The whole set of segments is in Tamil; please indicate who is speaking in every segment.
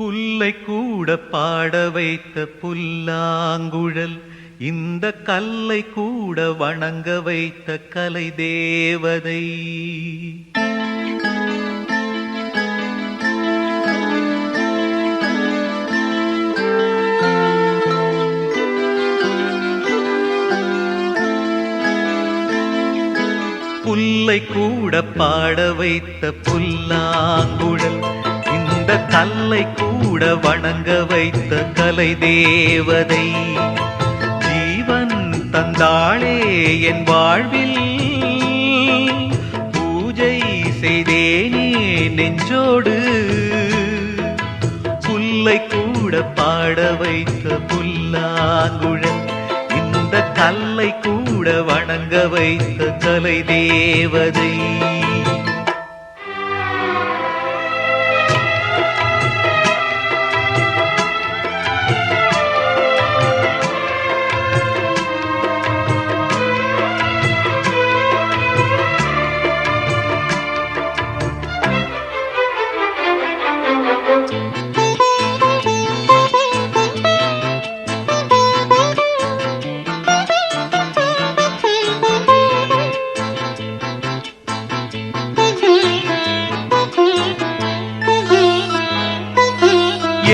Speaker 1: புல்லை கூட பாட வைத்த புல்லாங்குழல், இந்த கல்லை கூட வணங்க வைத்த கலை தேவதை. புல்லை கூட பாட வைத்த புல்லாங்குழல், இந்த கல்லை கூட வணங்க வைத்த கலை தேவதை. ஜீவன் தந்தாளே என் வாழ்வில், பூஜை செய்தேனே நெஞ்சோடு. புல்லை கூட பாட வைத்த புல்லாங்குழல், இந்த கல்லை கூட வணங்க வைத்த கலை தேவதை.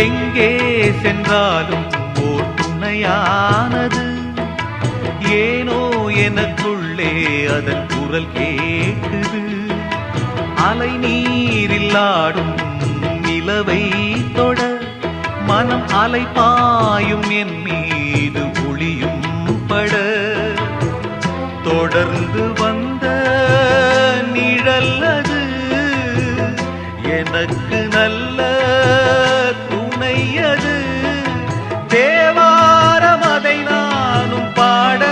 Speaker 1: எங்கே சென்றாலும் ஓர் துணையானது, ஏனோ எனக்குள்ளே அதன் குரல் கேட்குது. அலை நீரில் ஆடும் நிலவை தொட, மனம் அலை பாயும் என் மீது ஒளியும் பட. தொடர்ந்து வந்த நிழல் அது, எனக்கு நல்ல துணையது. தேவாரம் அதை நானும் பாட,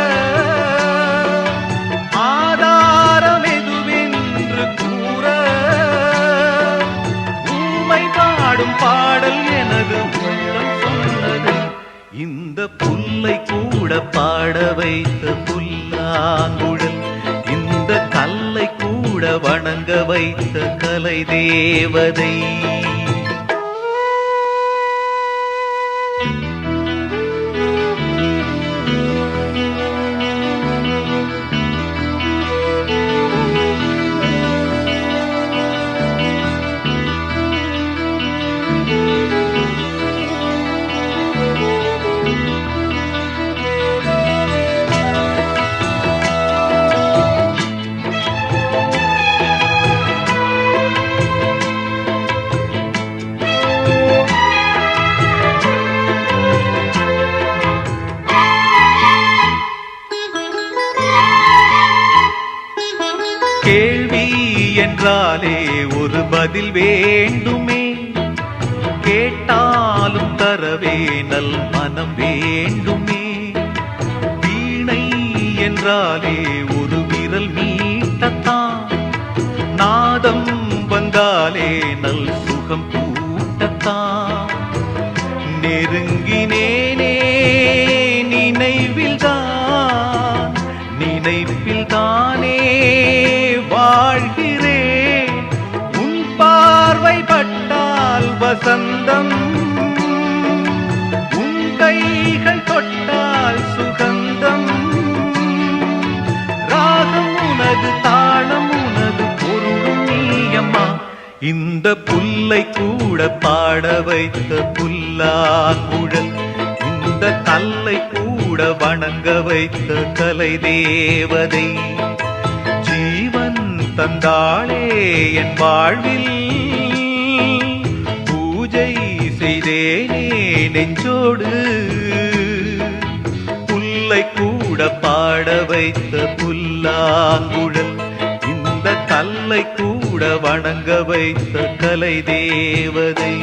Speaker 1: ஆதாரம் எதுவென்று கூற. ஊமை பாடும் பாடல் எனது உள்ளம் சொன்னது. இந்த புல்லை கூட பாட வைத்த புல்லாங்குழல், இந்த கல்லை கூட வணங்க வைத்த கலை தேவதை. கேள்வி என்றாலே ஒரு பதில் வேண்டுமே, கேட்டாலும் தரவே நல் மனம் வேண்டுமே. வீணை என்றாலே ஒரு விரல் மீட்டத்தான், நாதம் வந்தாலே நல் சுகம் கூட்டத்தான். நெருங்கினேனே நினைவில்தான், நினைப்பில்தானே வாழ்கிறேன். உன் பார்வை பட்டால் வசந்தம், உன் கைகள் தொட்டால் சுகந்தம். ராகம் உனது, தாளம் உனது, பொருளும் நீயம்மா. இந்த புல்லை கூட பாட வைத்த புல்லாங்குழல், இந்த கல்லை கூட வணங்க வைத்த கலை தேவதை. ஜீவன் தந்தாளே என் வாழ்வில், பூஜை செய்தேனே நெஞ்சோடு. புல்லை கூட பாட வைத்த புல்லாங்குழல், இந்த கல்லை கூட வணங்க வைத்த கலை தேவதை.